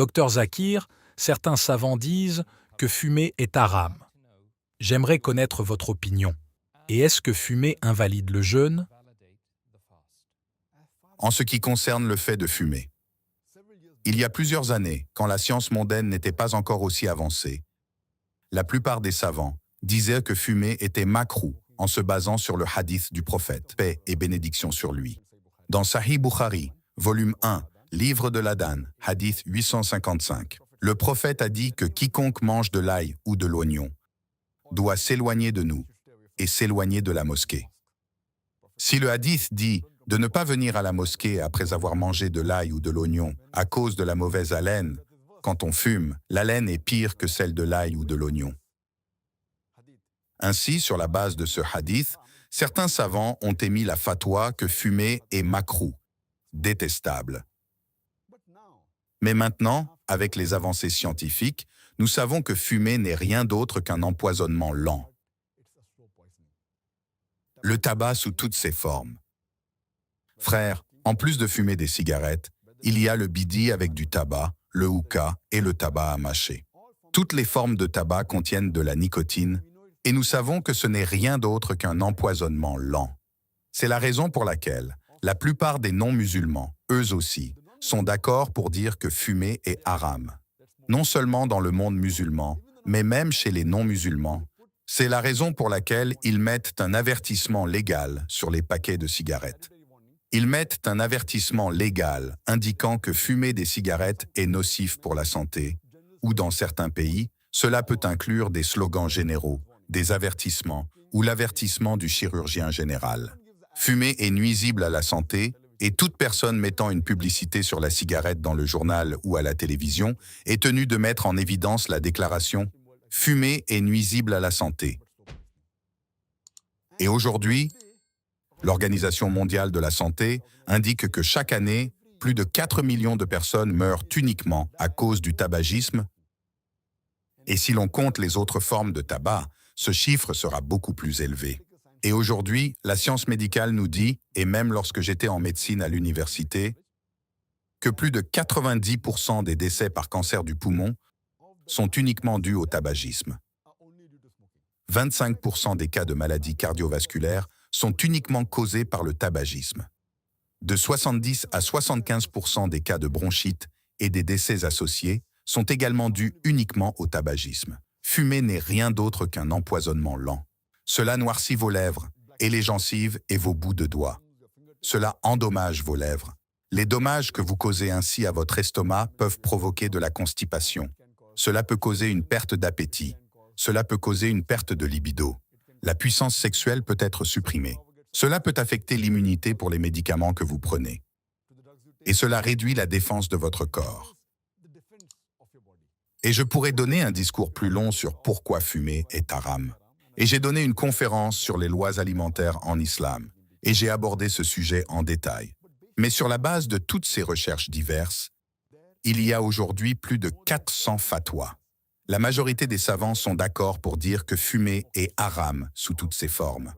Docteur Zakir, certains savants disent que fumer est haram. J'aimerais connaître votre opinion. Et est-ce que fumer invalide le jeûne? En ce qui concerne le fait de fumer, il y a plusieurs années, quand la science mondaine n'était pas encore aussi avancée, la plupart des savants disaient que fumer était makrouh en se basant sur le hadith du prophète, paix et bénédiction sur lui. Dans Sahih Bukhari, volume 1, livre de l'Adhan, hadith 855, le prophète a dit que quiconque mange de l'ail ou de l'oignon doit s'éloigner de nous et s'éloigner de la mosquée. Si le hadith dit de ne pas venir à la mosquée après avoir mangé de l'ail ou de l'oignon à cause de la mauvaise haleine, quand on fume, l'haleine est pire que celle de l'ail ou de l'oignon. Ainsi, sur la base de ce hadith, certains savants ont émis la fatwa que fumer est makrouh, détestable. Mais maintenant, avec les avancées scientifiques, nous savons que fumer n'est rien d'autre qu'un empoisonnement lent. Le tabac sous toutes ses formes. Frères, en plus de fumer des cigarettes, il y a le bidi avec du tabac, le hookah et le tabac à mâcher. Toutes les formes de tabac contiennent de la nicotine et nous savons que ce n'est rien d'autre qu'un empoisonnement lent. C'est la raison pour laquelle la plupart des non-musulmans, eux aussi, sont d'accord pour dire que fumer est haram. Non seulement dans le monde musulman, mais même chez les non-musulmans. C'est la raison pour laquelle ils mettent un avertissement légal sur les paquets de cigarettes. Ils mettent un avertissement légal indiquant que fumer des cigarettes est nocif pour la santé, ou dans certains pays, cela peut inclure des slogans généraux, des avertissements ou l'avertissement du chirurgien général. Fumer est nuisible à la santé et toute personne mettant une publicité sur la cigarette dans le journal ou à la télévision est tenue de mettre en évidence la déclaration « Fumer est nuisible à la santé ». Et aujourd'hui, l'Organisation mondiale de la santé indique que chaque année, plus de 4 millions de personnes meurent uniquement à cause du tabagisme. Et si l'on compte les autres formes de tabac, ce chiffre sera beaucoup plus élevé. Et aujourd'hui, la science médicale nous dit, et même lorsque j'étais en médecine à l'université, que plus de 90% des décès par cancer du poumon sont uniquement dus au tabagisme. 25% des cas de maladies cardiovasculaires sont uniquement causés par le tabagisme. De 70 à 75% des cas de bronchite et des décès associés sont également dus uniquement au tabagisme. Fumer n'est rien d'autre qu'un empoisonnement lent. Cela noircit vos lèvres et les gencives et vos bouts de doigts. Cela endommage vos lèvres. Les dommages que vous causez ainsi à votre estomac peuvent provoquer de la constipation. Cela peut causer une perte d'appétit. Cela peut causer une perte de libido. La puissance sexuelle peut être supprimée. Cela peut affecter l'immunité pour les médicaments que vous prenez. Et cela réduit la défense de votre corps. Et je pourrais donner un discours plus long sur pourquoi fumer est haram. Et j'ai donné une conférence sur les lois alimentaires en islam. Et j'ai abordé ce sujet en détail. Mais sur la base de toutes ces recherches diverses, il y a aujourd'hui plus de 400 fatwas. La majorité des savants sont d'accord pour dire que fumer est haram sous toutes ses formes.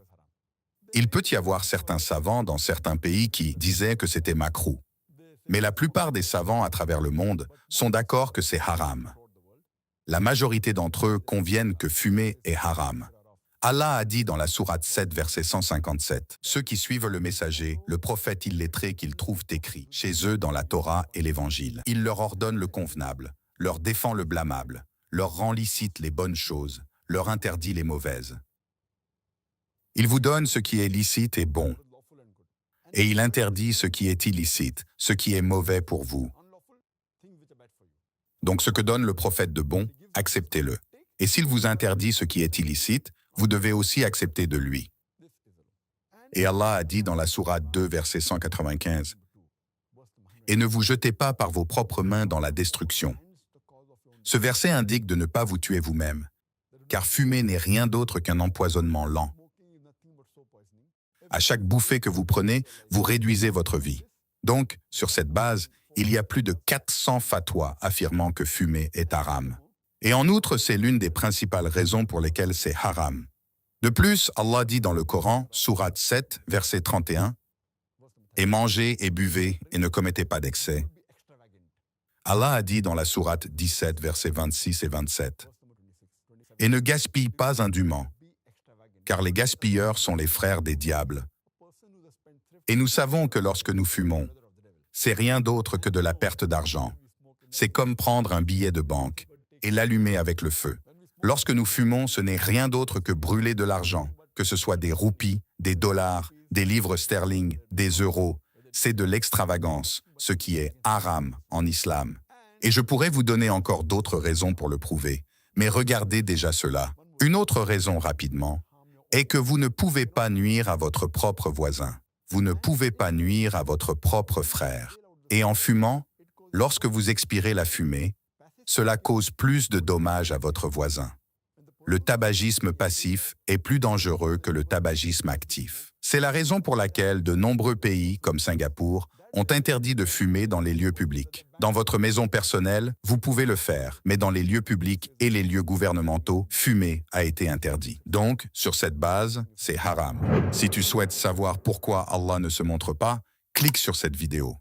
Il peut y avoir certains savants dans certains pays qui disaient que c'était makrouh. Mais la plupart des savants à travers le monde sont d'accord que c'est haram. La majorité d'entre eux conviennent que fumer est haram. Allah a dit dans la sourate 7, verset 157, « Ceux qui suivent le messager, le prophète illettré qu'ils trouvent écrit chez eux dans la Torah et l'Évangile. Il leur ordonne le convenable, leur défend le blâmable, leur rend licite les bonnes choses, leur interdit les mauvaises. Il vous donne ce qui est licite et bon, et il interdit ce qui est illicite, ce qui est mauvais pour vous. Donc ce que donne le prophète de bon, acceptez-le. Et s'il vous interdit ce qui est illicite, vous devez aussi accepter de lui. » Et Allah a dit dans la sourate 2, verset 195, « Et ne vous jetez pas par vos propres mains dans la destruction. » Ce verset indique de ne pas vous tuer vous-même, car fumer n'est rien d'autre qu'un empoisonnement lent. À chaque bouffée que vous prenez, vous réduisez votre vie. Donc, sur cette base, il y a plus de 400 fatwas affirmant que fumer est haram. Et en outre, c'est l'une des principales raisons pour lesquelles c'est haram. De plus, Allah dit dans le Coran, sourate 7, verset 31, « Et mangez et buvez et ne commettez pas d'excès. Allah a dit dans la sourate 17, versets 26 et 27, « Et ne gaspille pas indûment, car les gaspilleurs sont les frères des diables. Et nous savons que lorsque nous fumons, c'est rien d'autre que de la perte d'argent. C'est comme prendre un billet de banque et l'allumer avec le feu. Lorsque nous fumons, ce n'est rien d'autre que brûler de l'argent, que ce soit des roupies, des dollars, des livres sterling, des euros. C'est de l'extravagance, ce qui est haram en islam. Et je pourrais vous donner encore d'autres raisons pour le prouver, mais regardez déjà cela. Une autre raison rapidement est que vous ne pouvez pas nuire à votre propre voisin. Vous ne pouvez pas nuire à votre propre frère. Et en fumant, lorsque vous expirez la fumée, cela cause plus de dommages à votre voisin. Le tabagisme passif est plus dangereux que le tabagisme actif. C'est la raison pour laquelle de nombreux pays, comme Singapour, ont interdit de fumer dans les lieux publics. Dans votre maison personnelle, vous pouvez le faire, mais dans les lieux publics et les lieux gouvernementaux, fumer a été interdit. Donc, sur cette base, c'est haram. Si tu souhaites savoir pourquoi Allah ne se montre pas, clique sur cette vidéo.